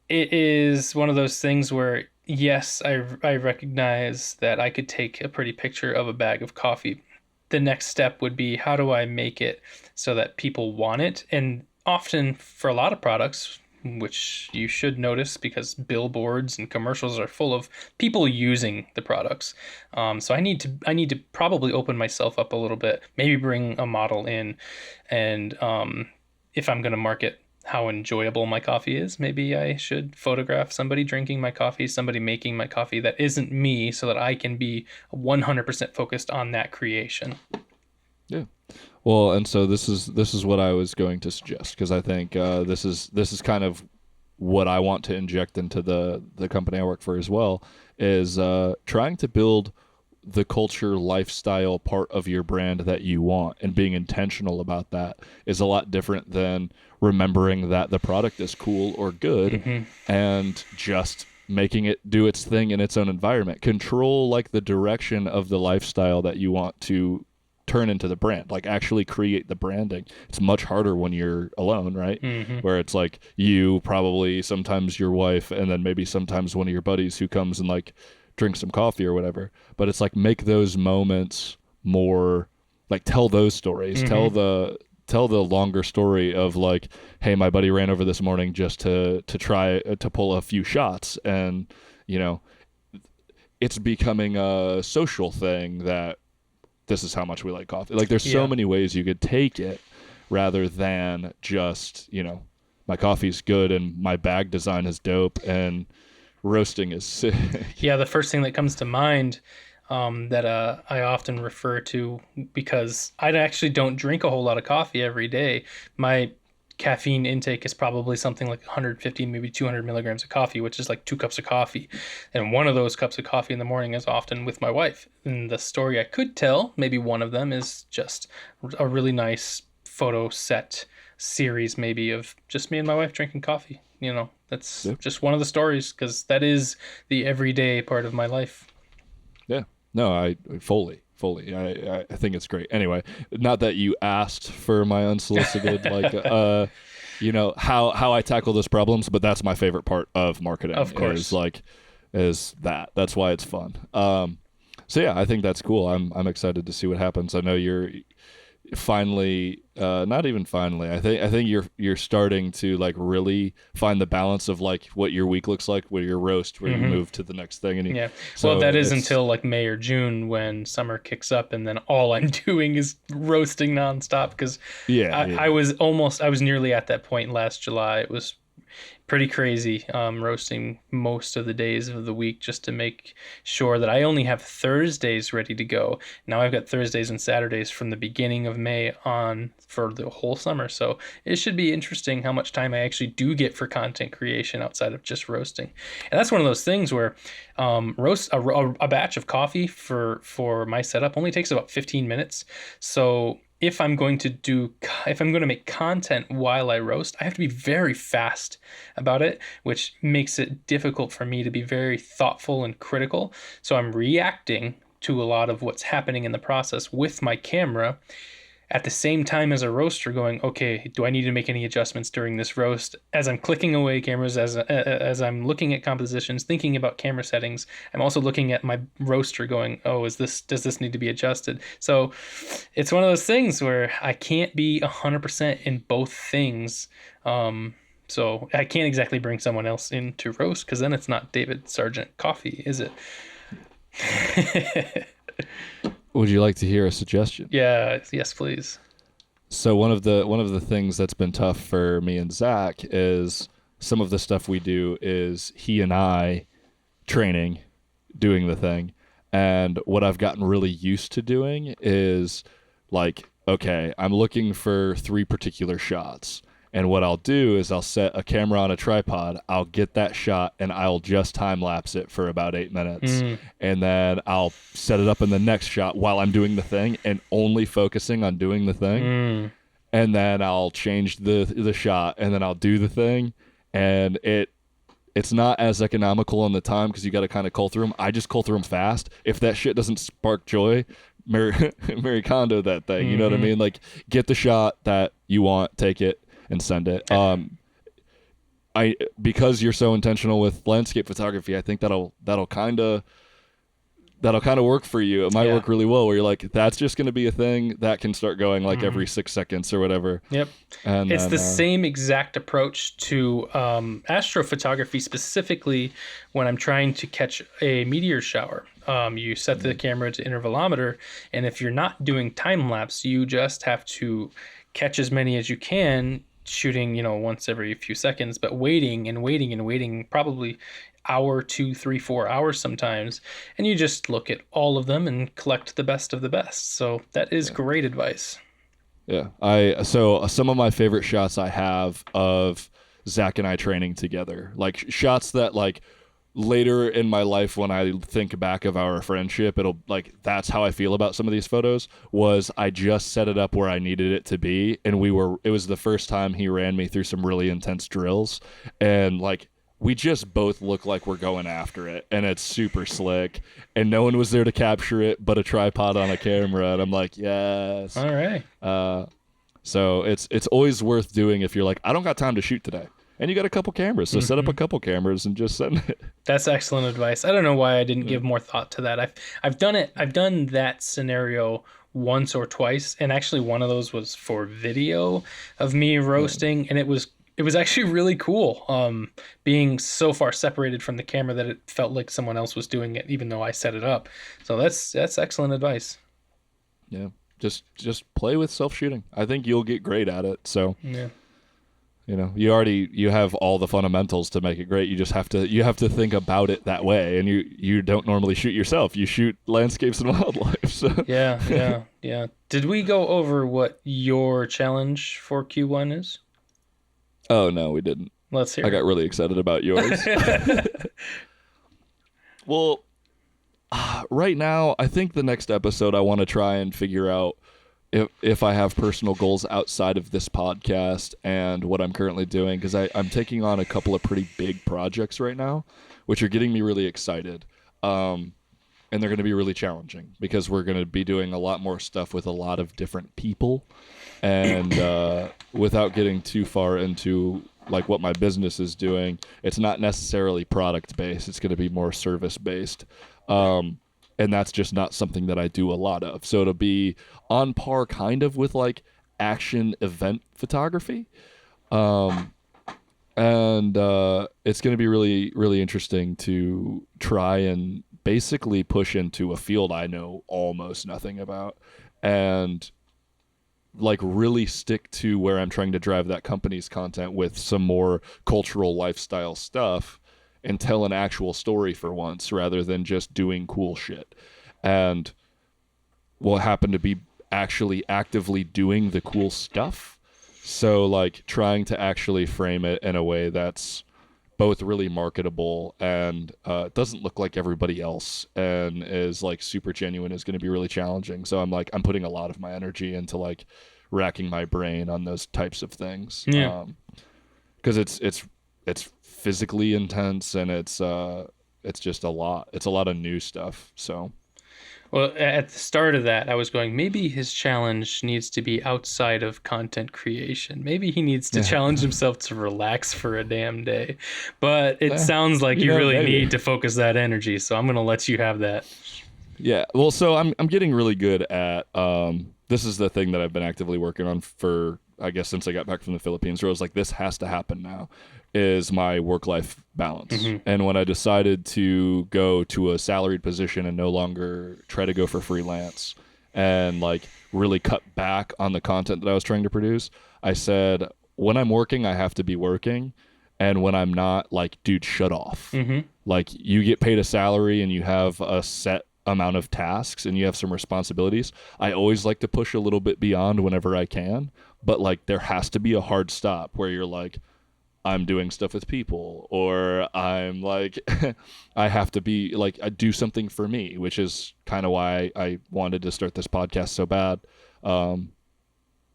B: It is one of those things where, yes, I recognize that I could take a pretty picture of a bag of coffee. The next step would be, how do I make it so that people want it? And often for a lot of products, which you should notice because billboards and commercials are full of people using the products. So I need to probably open myself up a little bit, maybe bring a model in, and if I'm going to market how enjoyable my coffee is, maybe I should photograph somebody drinking my coffee, somebody making my coffee that isn't me, so that I can be 100% focused on that creation.
A: Yeah. Well, and so this is what I was going to suggest, because I think this is kind of what I want to inject into the company I work for as well, is trying to build the culture lifestyle part of your brand that you want, and being intentional about that is a lot different than remembering that the product is cool or good and just making it do its thing in its own environment. Control like the direction of the lifestyle that you want to turn into the brand, like actually create the branding. It's much harder when you're alone, right? Where it's like you, probably sometimes your wife, and then maybe sometimes one of your buddies who comes and like drink some coffee or whatever. But it's like, make those moments more, like tell those stories, tell the longer story of like, hey, my buddy ran over this morning just to try to pull a few shots, and it's becoming a social thing that this is how much we like coffee. Like there's so many ways you could take it, rather than just my coffee's good and my bag design is dope and roasting is sick.
B: Yeah, the first thing that comes to mind that I often refer to, because I actually don't drink a whole lot of coffee every day. My caffeine intake is probably something like 150, maybe 200 milligrams of coffee, which is like 2 cups of coffee. And one of those cups of coffee in the morning is often with my wife. And the story I could tell, maybe one of them, is just a really nice photo set series, maybe, of just me and my wife drinking coffee. That's just one of the stories, because that is the everyday part of my life.
A: Yeah. No, I fully. I think it's great. Anyway, not that you asked for my unsolicited like how I tackle those problems, but that's my favorite part of marketing.
B: Of course.
A: Is that. That's why it's fun. So yeah, I think that's cool. I'm excited to see what happens. I know finally, not even finally, I think you're starting to like really find the balance of like what your week looks like with your roast, where you move to the next thing. And
B: Yeah.
A: so
B: Well, that is until like May or June when summer kicks up, and then all I'm doing is roasting nonstop because I was nearly at that point last July. It was pretty crazy, roasting most of the days of the week just to make sure that I only have Thursdays ready to go. Now I've got Thursdays and Saturdays from the beginning of May on for the whole summer. So it should be interesting how much time I actually do get for content creation outside of just roasting. And that's one of those things where roast a batch of coffee for my setup only takes about 15 minutes. So if I'm going to make content while I roast, I have to be very fast about it, which makes it difficult for me to be very thoughtful and critical. So I'm reacting to a lot of what's happening in the process with my camera at the same time as a roaster going, okay, do I need to make any adjustments during this roast? As I'm clicking away cameras, as I'm looking at compositions, thinking about camera settings, I'm also looking at my roaster going, oh, does this need to be adjusted? So it's one of those things where I can't be 100% in both things. So I can't exactly bring someone else in to roast because then it's not David Sargent coffee, is it?
A: Would you like to hear a suggestion?
B: Yeah, yes, please.
A: So one of the things that's been tough for me and Zach is some of the stuff we do is he and I training, doing the thing. And what I've gotten really used to doing is like, okay, I'm looking for 3 particular shots. And what I'll do is I'll set a camera on a tripod, I'll get that shot, and I'll just time-lapse it for about 8 minutes. And then I'll set it up in the next shot while I'm doing the thing and only focusing on doing the thing. And then I'll change the shot, and then I'll do the thing. And it's not as economical on the time because you got to kind of cull through them. I just cull through them fast. If that shit doesn't spark joy, Mary Kondo that thing. You know what I mean? Like, get the shot that you want, take it, and send it. Because you're so intentional with landscape photography, I think that'll kind of work for you. It might work really well where you're like, that's just going to be a thing that can start going like every 6 seconds or whatever.
B: Yep. And it's the same exact approach to astrophotography, specifically when I'm trying to catch a meteor shower. You set the camera to intervalometer, and if you're not doing time lapse, you just have to catch as many as you can, shooting, once every few seconds, but waiting, probably hour, 2, 3, 4 hours sometimes. And you just look at all of them and collect the best of the best. So that is great advice.
A: Yeah. So some of my favorite shots I have of Zach and I training together, like shots that like later in my life when I think back of our friendship, it'll like that's how I feel about some of these photos. Was I just set it up where I needed it to be, and it was the first time he ran me through some really intense drills, and like we just both look like we're going after it, and it's super slick, and no one was there to capture it but a tripod on a camera, and I'm like, yes.
B: All right.
A: So it's always worth doing if you're like, I don't got time to shoot today. And you got a couple cameras, so set up a couple cameras and just send it.
B: That's excellent advice. I don't know why I didn't give more thought to that. I've done it. I've done that scenario once or twice, and actually one of those was for video of me roasting, and it was actually really cool. Being so far separated from the camera that it felt like someone else was doing it, even though I set it up. So that's excellent advice.
A: Yeah, just play with self shooting. I think you'll get great at it. So
B: yeah.
A: You have all the fundamentals to make it great. You just have to think about it that way. And you don't normally shoot yourself. You shoot landscapes and wildlife. So.
B: Yeah. Did we go over what your challenge for Q1 is?
A: Oh, no, we didn't.
B: Let's hear
A: I got really excited about yours. Well, right now, I think the next episode I want to try and figure out if I have personal goals outside of this podcast and what I'm currently doing, because I'm taking on a couple of pretty big projects right now, which are getting me really excited. And they're going to be really challenging because we're going to be doing a lot more stuff with a lot of different people. And without getting too far into like what my business is doing, it's not necessarily product based. It's going to be more service based. and that's just not something that I do a lot of. So it'll be on par kind of with like action event photography. And it's going to be really, really interesting to try and basically push into a field I know almost nothing about, and like really stick to where I'm trying to drive that company's content with some more cultural lifestyle stuff and tell an actual story for once rather than just doing cool shit. And we'll happen to be actually actively doing the cool stuff. So like trying to actually frame it in a way that's both really marketable and doesn't look like everybody else and is like super genuine is going to be really challenging. So I'm putting a lot of my energy into like racking my brain on those types of things.
B: Yeah.
A: Because it's physically intense and it's just a lot. It's a lot of new stuff. So.
B: Well, at the start of that, I was going, maybe his challenge needs to be outside of content creation. Maybe he needs to challenge himself to relax for a damn day. But it sounds like you really need to focus that energy, so I'm going to let you have that.
A: Yeah. Well, so I'm getting really good at this is the thing that I've been actively working on for, I guess, since I got back from the Philippines, where I was like, this has to happen now, is my work-life balance. Mm-hmm. And when I decided to go to a salaried position and no longer try to go for freelance and like really cut back on the content that I was trying to produce, I said, when I'm working, I have to be working. And when I'm not, like, dude, shut off. Mm-hmm. Like, you get paid a salary and you have a set amount of tasks and you have some responsibilities. I always like to push a little bit beyond whenever I can, but like there has to be a hard stop where you're like, I'm doing stuff with people, or I'm like I have to be like, I do something for me, which is kind of why I wanted to start this podcast so bad.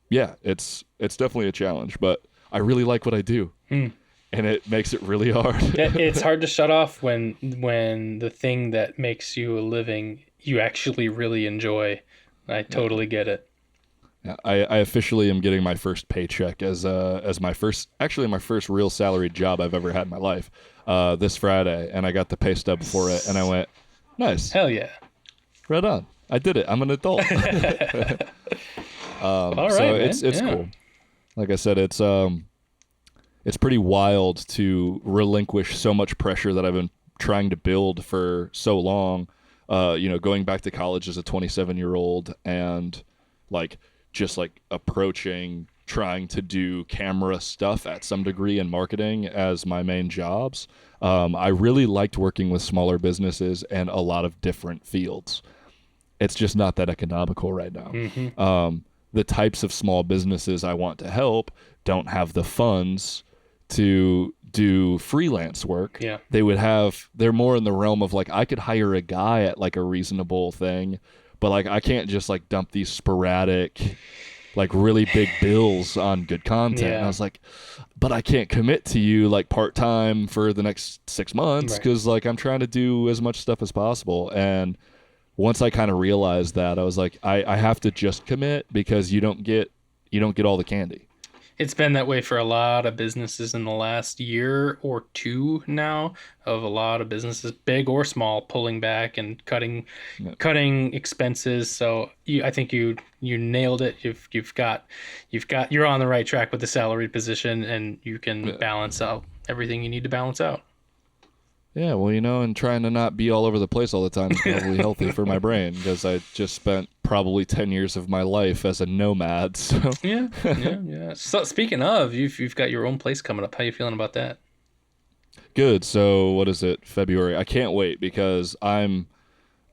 A: Yeah, it's definitely a challenge, but I really like what I do. And it makes it really hard.
B: It's hard to shut off when the thing that makes you a living you actually really enjoy. I totally get it.
A: Yeah, I officially am getting my first paycheck as my first real salaried job I've ever had in my life this Friday, and I got the pay stub for it, and I went, nice.
B: Hell yeah.
A: Right on. I did it. I'm an adult.
B: All right,
A: so
B: man.
A: It's cool. Like I said, it's pretty wild to relinquish so much pressure that I've been trying to build for so long. Going back to college as a 27-year-old and like just like approaching trying to do camera stuff at some degree in marketing as my main jobs. I really liked working with smaller businesses and a lot of different fields. It's just not that economical right now. Mm-hmm. The types of small businesses I want to help don't have the funds to do freelance work.
B: Yeah.
A: They're more in the realm of like, I could hire a guy at like a reasonable thing, but like I can't just like dump these sporadic, like really big bills on good content. Yeah. And I was like, but I can't commit to you like part-time for the next 6 months because like I'm trying to do as much stuff as possible. And once I kind of realized that, I was like, I have to just commit because you don't get all the candy.
B: It's been that way for a lot of businesses in the last year or two now, of a lot of businesses, big or small, pulling back and cutting expenses. So I think you nailed it. You're on the right track with the salaried position, and you can balance out everything you need to balance out.
A: Yeah, well, and trying to not be all over the place all the time is probably healthy for my brain because I just spent probably 10 years of my life as a nomad. So
B: yeah. So speaking of, you've got your own place coming up. How you feeling about that?
A: Good. So what is it? February. I can't wait because I'm,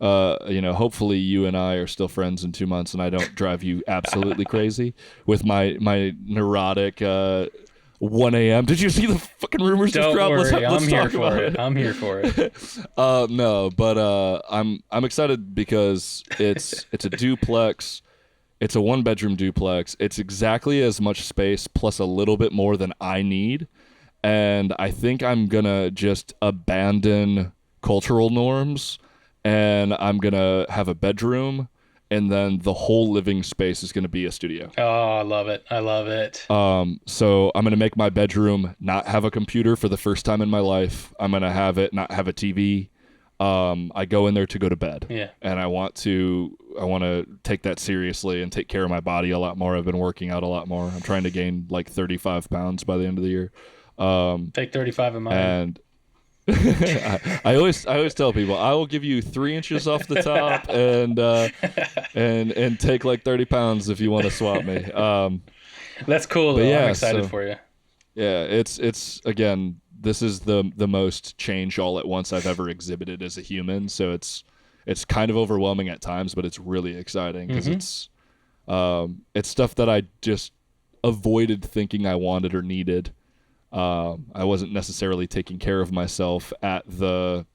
A: hopefully you and I are still friends in 2 months and I don't drive you absolutely crazy with my neurotic 1 a.m. Did you see the fucking rumors just dropped?
B: Let's talk about it. I'm here for it.
A: No, but I'm excited because it's a duplex. It's a 1-bedroom duplex. It's exactly as much space plus a little bit more than I need. And I think I'm going to just abandon cultural norms and I'm going to have a bedroom. And then the whole living space is going to be a studio.
B: Oh, I love it.
A: So I'm going to make my bedroom not have a computer for the first time in my life. I'm going to have it not have a TV. I go in there to go to bed.
B: Yeah.
A: And I want to take that seriously and take care of my body a lot more. I've been working out a lot more. I'm trying to gain like 35 pounds by the end of the year.
B: Take 35 of mine.
A: And I always tell people I will give you 3 inches off the top and take like 30 pounds if you want to swap me.
B: That's cool though.
A: Yeah,
B: I'm excited for you.
A: Yeah, it's again, this is the most change all at once I've ever exhibited as a human. So it's kind of overwhelming at times, but it's really exciting because it's stuff that I just avoided thinking I wanted or needed. I wasn't necessarily taking care of myself at the,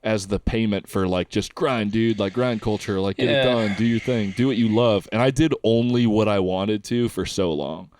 A: as the payment for like, just grind, dude, like grind culture, like get it done, do your thing, do what you love. And I did only what I wanted to for so long.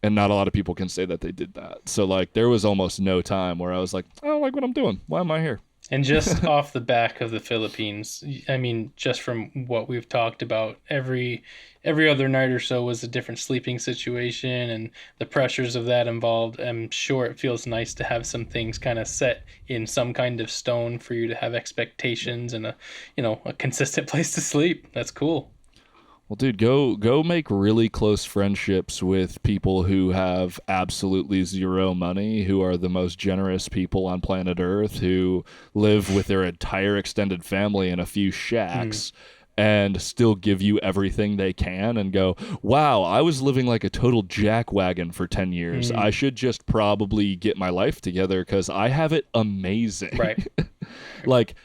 A: And not a lot of people can say that they did that. So like there was almost no time where I was like, I don't like what I'm doing. Why am I here?
B: And just off the back of the Philippines, I mean, just from what we've talked about, every other night or so was a different sleeping situation and the pressures of that involved. I'm sure it feels nice to have some things kind of set in some kind of stone for you to have expectations and a consistent place to sleep. That's cool.
A: Well, dude, go make really close friendships with people who have absolutely zero money, who are the most generous people on planet Earth, who live with their entire extended family in a few shacks and still give you everything they can and go, wow, I was living like a total jackwagon for 10 years. I should just probably get my life together because I have it amazing.
B: Right.
A: Like,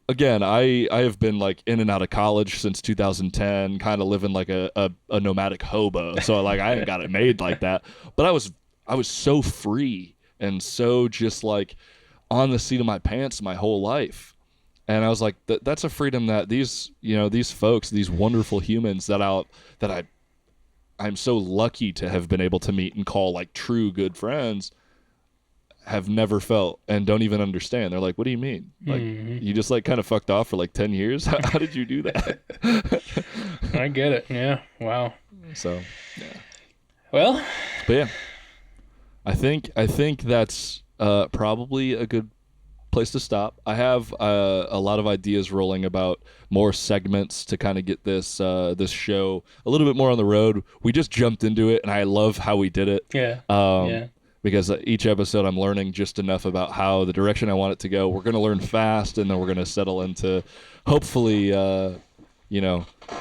A: again, I have been like in and out of college since 2010, kind of living like a nomadic hobo. So like I ain't got it made like that. But I was so free and so just like on the seat of my pants my whole life. And I was like, that's a freedom that these folks, these wonderful humans that I'm so lucky to have been able to meet and call like true good friends, have never felt and don't even understand. They're like, what do you mean? Like, you just like kind of fucked off for like 10 years? How did you do that?
B: I get it. Yeah. Wow.
A: So, yeah.
B: Well.
A: But yeah, I think that's probably a good place to stop. I have a lot of ideas rolling about more segments to kind of get this show a little bit more on the road. We just jumped into it, and I love how we did it.
B: Yeah.
A: Because each episode I'm learning just enough about how the direction I want it to go. We're going to learn fast, and then we're going to settle into, hopefully,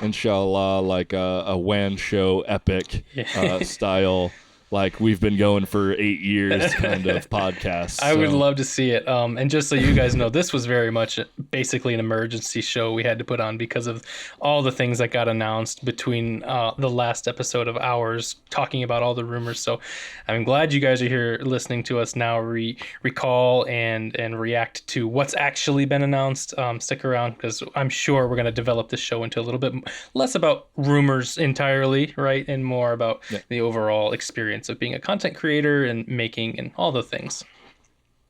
A: inshallah, like a WAN show epic style, like we've been going for 8 years kind of podcast.
B: I would love to see it. And just so you guys know, this was very much basically an emergency show we had to put on because of all the things that got announced between the last episode of ours, talking about all the rumors. So I'm glad you guys are here listening to us now recall and react to what's actually been announced. Stick around because I'm sure we're going to develop this show into a little bit less about rumors entirely, right? And more about the overall experience of being a content creator and making and all the things.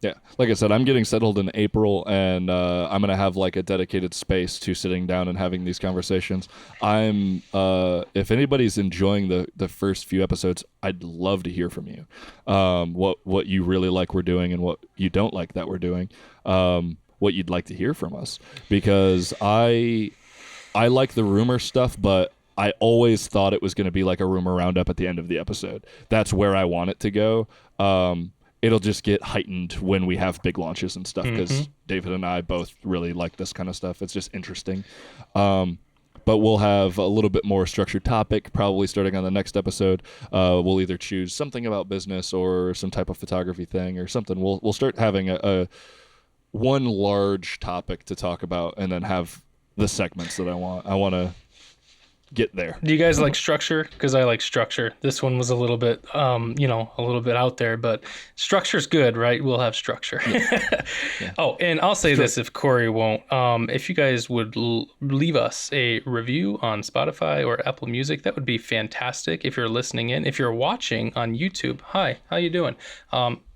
A: Yeah, like I said, I'm getting settled in April, and I'm gonna have like a dedicated space to sitting down and having these conversations. If anybody's enjoying the first few episodes, I'd love to hear from you. What you really like we're doing, and what you don't like that we're doing. What you'd like to hear from us, because I like the rumor stuff, but I always thought it was going to be like a rumor roundup at the end of the episode. That's where I want it to go. It'll just get heightened when we have big launches and stuff, because David and I both really like this kind of stuff. It's just interesting. But we'll have a little bit more structured topic, probably starting on the next episode. We'll either choose something about business or some type of photography thing or something. We'll start having a one large topic to talk about, and then have the segments that I want. I want to get there.
B: Do you guys like structure? Because I like structure. This one was a little bit, a little bit out there, but structure's good, right? We'll have structure. Yeah. Oh, and I'll say this if Korey won't. If you guys would leave us a review on Spotify or Apple Music, that would be fantastic. If you're listening in, if you're watching on YouTube, hi, how you doing?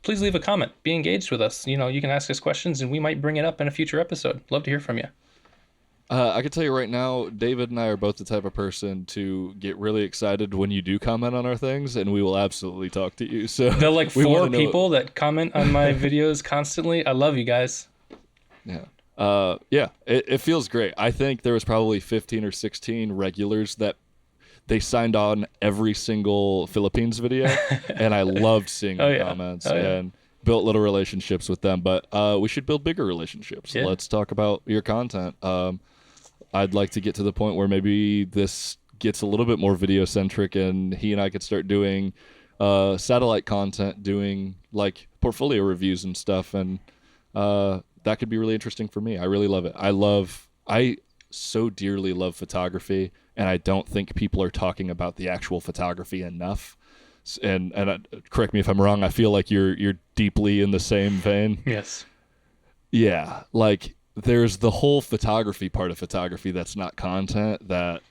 B: Please leave a comment. Be engaged with us. You can ask us questions, and we might bring it up in a future episode. Love to hear from you.
A: I can tell you right now, David and I are both the type of person to get really excited when you do comment on our things, and we will absolutely talk to you. So
B: The like
A: we
B: 4
A: wanna know-
B: people that comment on my videos constantly. I love you guys.
A: Yeah. Yeah, it feels great. I think there was probably 15 or 16 regulars that they signed on every single Philippines video, and I loved seeing the comments and built little relationships with them. But we should build bigger relationships.
B: Yeah.
A: Let's talk about your content. I'd like to get to the point where maybe this gets a little bit more video centric, and he and I could start doing satellite content, doing like portfolio reviews and stuff, and that could be really interesting for me. I really love it. I so dearly love photography, and I don't think people are talking about the actual photography enough. And correct me if I'm wrong. I feel like you're deeply in the same vein.
B: Yes.
A: Yeah, like there's the whole photography part of photography that's not content, that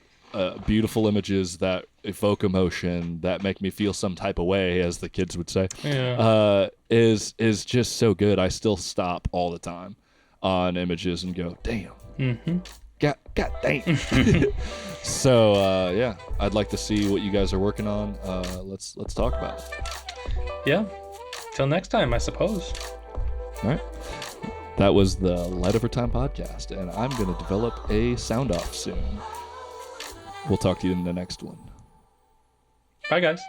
A: beautiful images that evoke emotion, that make me feel some type of way, as the kids would say.
B: Yeah.
A: Is just so good. I still stop all the time on images and go, damn.
B: Mm-hmm.
A: God damn. So yeah, I'd like to see what you guys are working on. Let's talk about it.
B: Yeah. Till next time, I suppose.
A: All right. That was the Light Over Time podcast, and I'm going to develop a sound off soon. We'll talk to you in the next one.
B: Bye, guys.